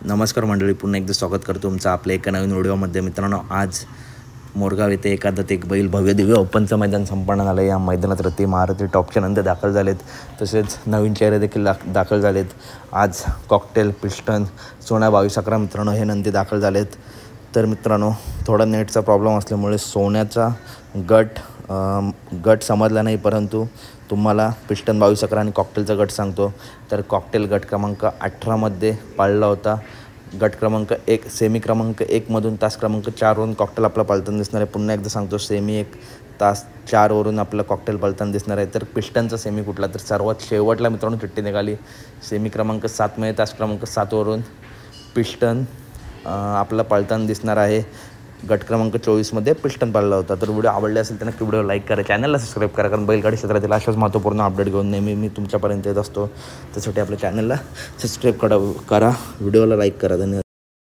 नमस्कार मंडळी, पुन्हा एकदा स्वागत करतो तुमचं आपल्या एका नवीन व्हिडिओमध्ये. मित्रांनो, आज मोरगाव येथे एकादत एक बैल भव्य दिव्य ओपनचं मैदान संपन्न झालं. या मैदानात रती महारथी टॉपच्या नंतर दाखल झालेत, तसेच नवीन चेहरे देखील दाखल झालेत. आज कॉकटेल, पिस्टन, सोन्या 22-11 मित्रांनो हे नंदी दाखल झालेत. तर मित्रांनो, थोडा नेटचा प्रॉब्लेम असल्यामुळे सोन्याचा गट समजला नाही, परंतु तुम्हाला पिस्टन 22-11 आणि कॉकटेलचा गट सांगतो. तर कॉकटेल गट क्रमांक 18मध्ये पाळला होता. गट क्रमांक 1 सेमी क्रमांक 1मधून तास क्रमांक 4वरून कॉकटेल आपला पळताना दिसणार आहे. पुन्हा एकदा सांगतो, सेमी 1 तास 4वरून आपलं कॉकटेल पळताना दिसणार आहे. तर पिस्टनचा सेमी कुठला, तर सर्वात शेवटला मित्रांनो चिठ्ठी निघाली. सेमी क्रमांक 7मध्ये तास क्रमांक 7वरून पिस्टन आपला पळताना दिसणार आहे. गट क्रमांक 24मध्ये पिस्टन पाळला होता. तर व्हिडिओ आवडले असेल तर नक्की व्हिडिओ लाईक करा, चॅनलला सबस्क्राईब करा, कारण बैलगाडी क्षेत्रातील अशाच महत्त्वपूर्ण अपडेट घेऊन नेहमी मी तुमच्यापर्यंत येत असतो. त्यासाठी आपल्या चॅनलला सबस्क्राईब करा, व्हिडिओला लाईक करा. धन्यवाद.